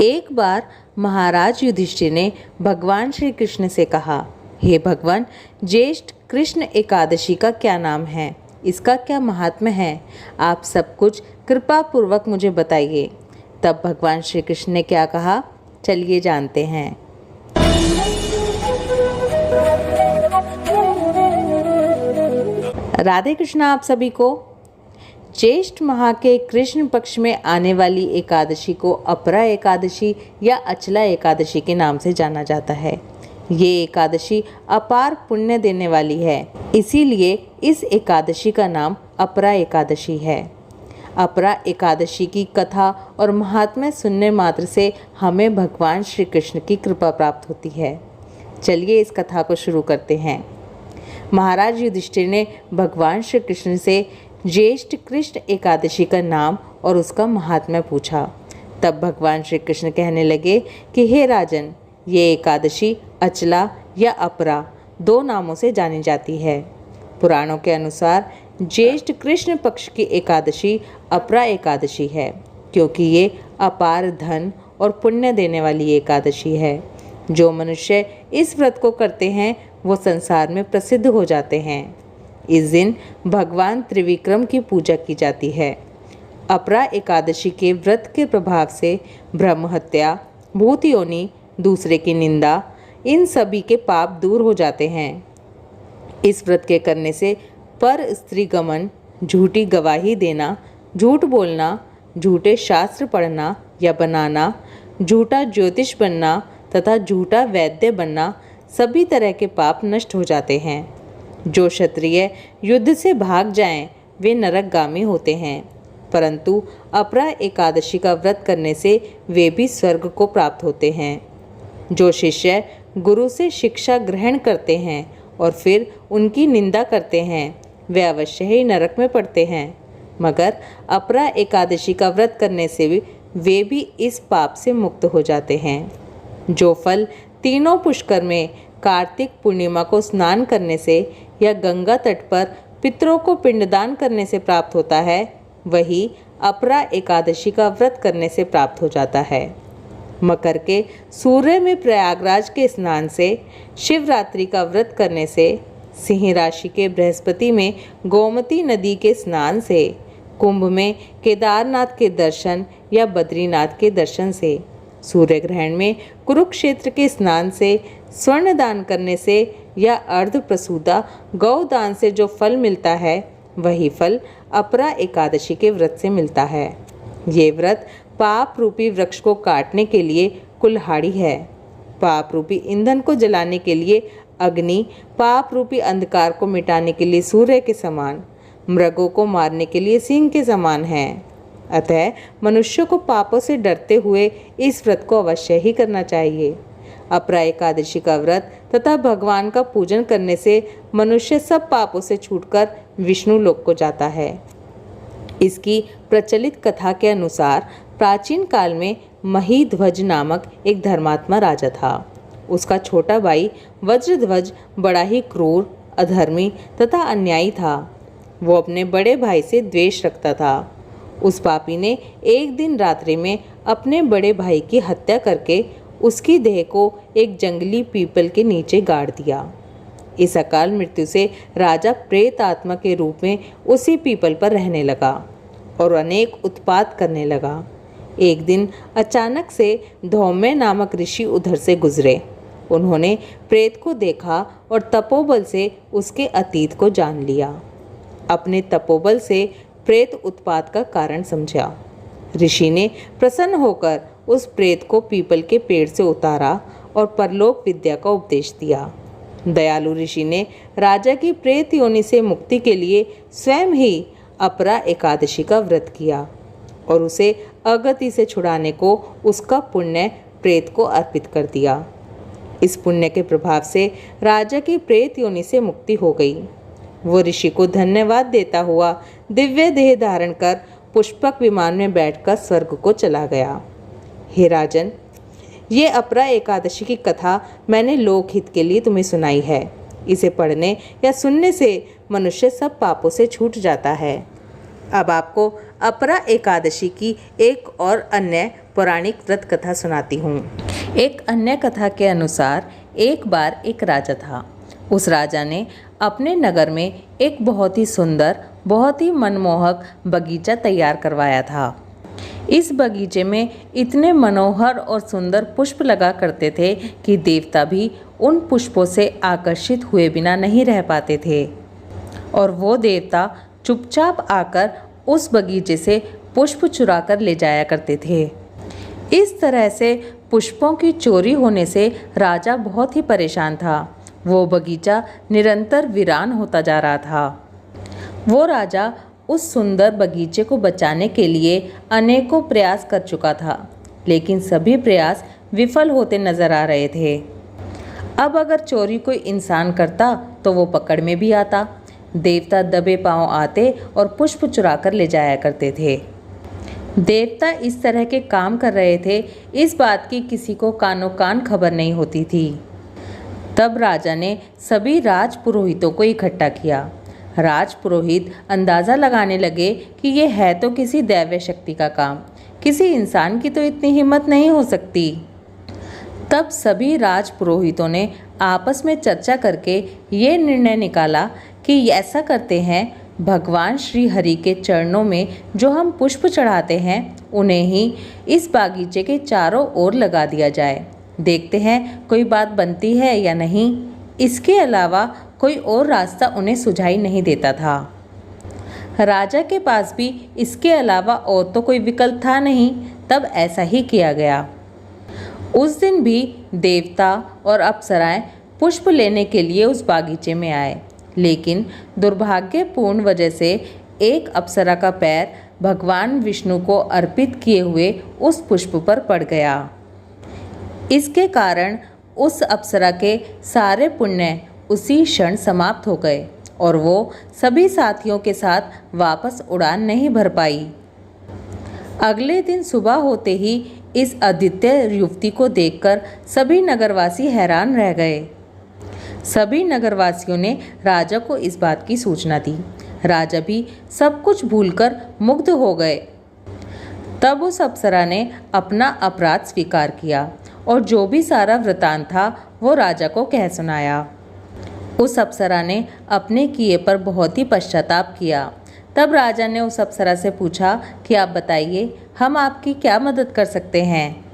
एक बार महाराज युधिष्ठिर ने भगवान श्री कृष्ण से कहा, हे भगवान, ज्येष्ठ कृष्ण एकादशी का क्या नाम है, इसका क्या महात्म्य है, आप सब कुछ कृपा पूर्वक मुझे बताइए। तब भगवान श्री कृष्ण ने क्या कहा, चलिए जानते हैं। राधे कृष्ण आप सभी को। ज्येष्ठ माह के कृष्ण पक्ष में आने वाली एकादशी को अपरा एकादशी या अचला एकादशी के नाम से जाना जाता है। ये एकादशी अपार पुण्य देने वाली है, इसीलिए इस एकादशी का नाम अपरा एकादशी है। अपरा एकादशी की कथा और महात्म्य सुनने मात्र से हमें भगवान श्री कृष्ण की कृपा प्राप्त होती है। चलिए इस कथा को शुरू करते हैं। महाराज युधिष्ठिर ने भगवान श्री कृष्ण से ज्येष्ठ कृष्ण एकादशी का नाम और उसका महात्म्य पूछा। तब भगवान श्री कृष्ण कहने लगे कि हे राजन, ये एकादशी अचला या अपरा दो नामों से जानी जाती है। पुराणों के अनुसार ज्येष्ठ कृष्ण पक्ष की एकादशी अपरा एकादशी है, क्योंकि ये अपार धन और पुण्य देने वाली एकादशी है। जो मनुष्य इस व्रत को करते हैं वो संसार में प्रसिद्ध हो जाते हैं। इस दिन भगवान त्रिविक्रम की पूजा की जाती है। अपरा एकादशी के व्रत के प्रभाव से ब्रह्म हत्या, भूत योनि, दूसरे की निंदा, इन सभी के पाप दूर हो जाते हैं। इस व्रत के करने से पर स्त्री गमन, झूठी गवाही देना, झूठ बोलना, झूठे शास्त्र पढ़ना या बनाना, झूठा ज्योतिष बनना तथा झूठा वैद्य बनना, सभी तरह के पाप नष्ट हो जाते हैं। जो क्षत्रिय युद्ध से भाग जाएं, वे नरकगामी होते हैं, परंतु अपरा एकादशी का व्रत करने से वे भी स्वर्ग को प्राप्त होते हैं। जो शिष्य गुरु से शिक्षा ग्रहण करते हैं और फिर उनकी निंदा करते हैं, वे अवश्य ही नरक में पड़ते हैं, मगर अपरा एकादशी का व्रत करने से वे भी इस पाप से मुक्त हो जाते हैं। जो फल तीनों पुष्कर में कार्तिक पूर्णिमा को स्नान करने से या गंगा तट पर पितरों को पिंडदान करने से प्राप्त होता है, वही अपरा एकादशी का व्रत करने से प्राप्त हो जाता है। मकर के सूर्य में प्रयागराज के स्नान से, शिवरात्रि का व्रत करने से, सिंह राशि के बृहस्पति में गोमती नदी के स्नान से, कुंभ में केदारनाथ के दर्शन या बद्रीनाथ के दर्शन से, सूर्य ग्रहण में कुरुक्षेत्र के स्नान से, स्वर्ण दान करने से या अर्ध प्रसूदा गौ दान से जो फल मिलता है, वही फल अपरा एकादशी के व्रत से मिलता है। ये व्रत पाप रूपी वृक्ष को काटने के लिए कुल्हाड़ी है, पाप रूपी ईंधन को जलाने के लिए अग्नि, पाप रूपी अंधकार को मिटाने के लिए सूर्य के समान, मृगों को मारने के लिए सिंह के समान है। अतः मनुष्य को पापों से डरते हुए इस व्रत को अवश्य ही करना चाहिए। अपरा एकादशी का व्रत तथा भगवान का पूजन करने से मनुष्य सब पापों से छूटकर विष्णु लोक को जाता है। इसकी प्रचलित कथा के अनुसार प्राचीन काल में महीध्वज नामक एक धर्मात्मा राजा था। उसका छोटा भाई वज्रध्वज बड़ा ही क्रूर, अधर्मी तथा अन्यायी था। वो अपने बड़े भाई से द्वेष रखता था। उस पापी ने एक दिन रात्रि में अपने बड़े भाई की हत्या करके उसकी देह को एक जंगली पीपल के नीचे गाड़ दिया। इस अकाल मृत्यु से राजा प्रेत आत्मा के रूप में उसी पीपल पर रहने लगा और अनेक उत्पात करने लगा। एक दिन अचानक से धौम्य नामक ऋषि उधर से गुजरे। उन्होंने प्रेत को देखा और तपोबल से उसके अतीत को जान लिया। अपने तपोबल से प्रेत उत्पात का कारण समझा। ऋषि ने प्रसन्न होकर उस प्रेत को पीपल के पेड़ से उतारा और परलोक विद्या का उपदेश दिया। दयालु ऋषि ने राजा की प्रेत योनि से मुक्ति के लिए स्वयं ही अपरा एकादशी का व्रत किया और उसे अगति से छुड़ाने को उसका पुण्य प्रेत को अर्पित कर दिया। इस पुण्य के प्रभाव से राजा की प्रेत योनि से मुक्ति हो गई। वो ऋषि को धन्यवाद देता हुआ दिव्य देह धारण कर पुष्पक विमान में बैठकर स्वर्ग को चला गया। हे राजन, ये अपरा एकादशी की कथा मैंने लोकहित के लिए तुम्हें सुनाई है। इसे पढ़ने या सुनने से मनुष्य सब पापों से छूट जाता है। अब आपको अपरा एकादशी की एक और अन्य पौराणिक व्रत कथा सुनाती हूँ। एक अन्य कथा के अनुसार एक बार एक राजा था। उस राजा ने अपने नगर में एक बहुत ही सुंदर, बहुत ही मनमोहक बगीचा तैयार करवाया था। इस बगीचे में इतने मनोहर और सुंदर पुष्प लगा करते थे कि देवता भी उन पुष्पों से आकर्षित हुए बिना नहीं रह पाते थे, और वो देवता चुपचाप आकर उस बगीचे से पुष्प चुरा कर ले जाया करते थे। इस तरह से पुष्पों की चोरी होने से राजा बहुत ही परेशान था। वो बगीचा निरंतर वीरान होता जा रहा था। वो राजा उस सुंदर बगीचे को बचाने के लिए अनेकों प्रयास कर चुका था, लेकिन सभी प्रयास विफल होते नजर आ रहे थे। अब अगर चोरी कोई इंसान करता तो वो पकड़ में भी आता। देवता दबे पांव आते और पुष्प चुरा कर ले जाया करते थे। देवता इस तरह के काम कर रहे थे, इस बात की किसी को कानो कान खबर नहीं होती थी। तब राजा ने सभी राज पुरोहितों को इकट्ठा किया। राज पुरोहित अंदाज़ा लगाने लगे कि ये है तो किसी दैवीय शक्ति का काम, किसी इंसान की तो इतनी हिम्मत नहीं हो सकती। तब सभी राज पुरोहितों ने आपस में चर्चा करके ये निर्णय निकाला कि ऐसा करते हैं, भगवान श्री हरि के चरणों में जो हम पुष्प चढ़ाते हैं उन्हें ही इस बागीचे के चारों ओर लगा दिया जाए। देखते हैं कोई बात बनती है या नहीं। इसके अलावा कोई और रास्ता उन्हें सुझाई नहीं देता था। राजा के पास भी इसके अलावा और तो कोई विकल्प था नहीं। तब ऐसा ही किया गया। उस दिन भी देवता और अप्सराएं पुष्प लेने के लिए उस बागीचे में आए, लेकिन दुर्भाग्यपूर्ण वजह से एक अप्सरा का पैर भगवान विष्णु को अर्पित किए हुए उस पुष्प पर पड़ गया। इसके कारण उस अप्सरा के सारे पुण्य उसी क्षण समाप्त हो गए और वो सभी साथियों के साथ वापस उड़ान नहीं भर पाई। अगले दिन सुबह होते ही इस अद्वितीय युवती को देखकर सभी नगरवासी हैरान रह गए। सभी नगरवासियों ने राजा को इस बात की सूचना दी। राजा भी सब कुछ भूलकर मुग्ध हो गए। तब उस अप्सरा ने अपना अपराध स्वीकार किया और जो भी सारा वृतांत था वो राजा को कह सुनाया। उस अप्सरा ने अपने किए पर बहुत ही पश्चाताप किया। तब राजा ने उस अप्सरा से पूछा कि आप बताइए, हम आपकी क्या मदद कर सकते हैं।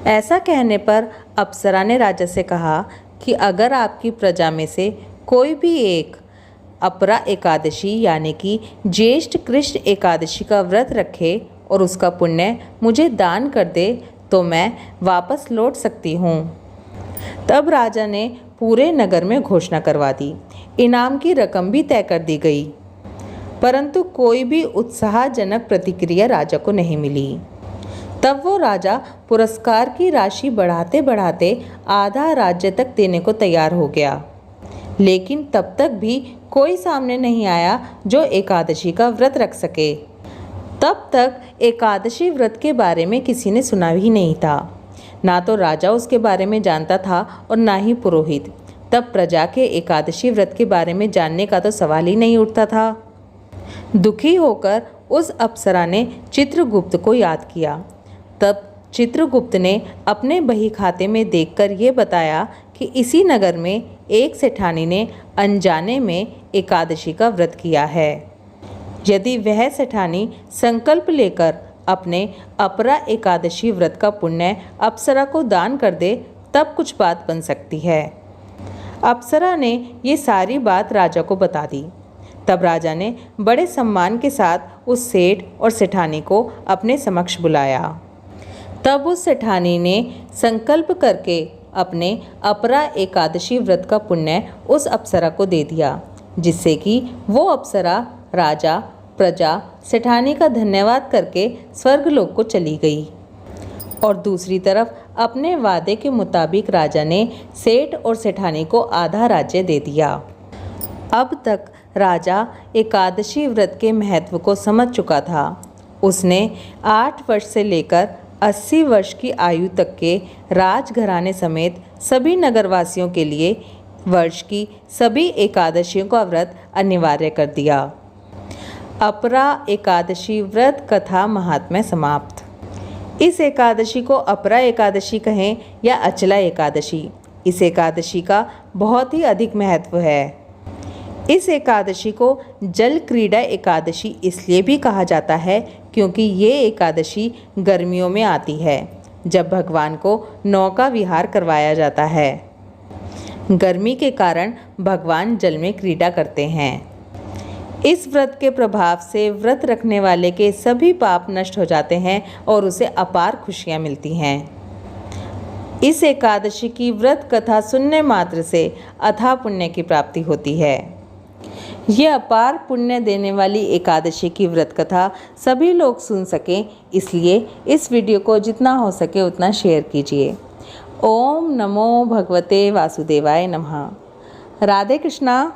ऐसा कहने पर अप्सरा ने राजा से कहा कि अगर आपकी प्रजा में से कोई भी एक अपरा एकादशी यानी कि ज्येष्ठ कृष्ण एकादशी का व्रत रखे और उसका पुण्य मुझे दान कर दे तो मैं वापस लौट सकती हूँ। तब राजा ने पूरे नगर में घोषणा करवा दी। इनाम की रकम भी तय कर दी गई, परंतु कोई भी उत्साहजनक प्रतिक्रिया राजा को नहीं मिली। तब वो राजा पुरस्कार की राशि बढ़ाते बढ़ाते आधा राज्य तक देने को तैयार हो गया, लेकिन तब तक भी कोई सामने नहीं आया जो एकादशी का व्रत रख सके। तब तक एकादशी व्रत के बारे में किसी ने सुना ही नहीं था। ना तो राजा उसके बारे में जानता था और ना ही पुरोहित। तब प्रजा के एकादशी व्रत के बारे में जानने का तो सवाल ही नहीं उठता था। दुखी होकर उस अप्सरा ने चित्रगुप्त को याद किया। तब चित्रगुप्त ने अपने बही खाते में देखकर ये बताया कि इसी नगर में एक सेठानी ने अनजाने में एकादशी का व्रत किया है। यदि वह सेठानी संकल्प लेकर अपने अपरा एकादशी व्रत का पुण्य अप्सरा को दान कर दे तब कुछ बात बन सकती है। अप्सरा ने ये सारी बात राजा को बता दी। तब राजा ने बड़े सम्मान के साथ उस सेठ और सेठानी को अपने समक्ष बुलाया। तब उस सेठानी ने संकल्प करके अपने अपरा एकादशी व्रत का पुण्य उस अप्सरा को दे दिया, जिससे कि वो अप्सरा राजा, प्रजा, सेठानी का धन्यवाद करके स्वर्गलोक को चली गई। और दूसरी तरफ अपने वादे के मुताबिक राजा ने सेठ और सेठानी को आधा राज्य दे दिया। अब तक राजा एकादशी व्रत के महत्व को समझ चुका था। उसने 8 वर्ष से लेकर 80 वर्ष की आयु तक के राजघराने समेत सभी नगरवासियों के लिए वर्ष की सभी एकादशियों का व्रत अनिवार्य कर दिया। अपरा एकादशी व्रत कथा महात्म्य समाप्त। इस एकादशी को अपरा एकादशी कहें या अचला एकादशी, इस एकादशी का बहुत ही अधिक महत्व है। इस एकादशी को जल क्रीड़ा एकादशी इसलिए भी कहा जाता है क्योंकि ये एकादशी गर्मियों में आती है, जब भगवान को नौका विहार करवाया जाता है। गर्मी के कारण भगवान जल में क्रीड़ा करते हैं। इस व्रत के प्रभाव से व्रत रखने वाले के सभी पाप नष्ट हो जाते हैं और उसे अपार खुशियाँ मिलती हैं। इस एकादशी की व्रत कथा सुनने मात्र से अथाह पुण्य की प्राप्ति होती है। ये अपार पुण्य देने वाली एकादशी की व्रत कथा सभी लोग सुन सकें, इसलिए इस वीडियो को जितना हो सके उतना शेयर कीजिए। ओम नमो भगवते वासुदेवाय नमः। राधे कृष्णा।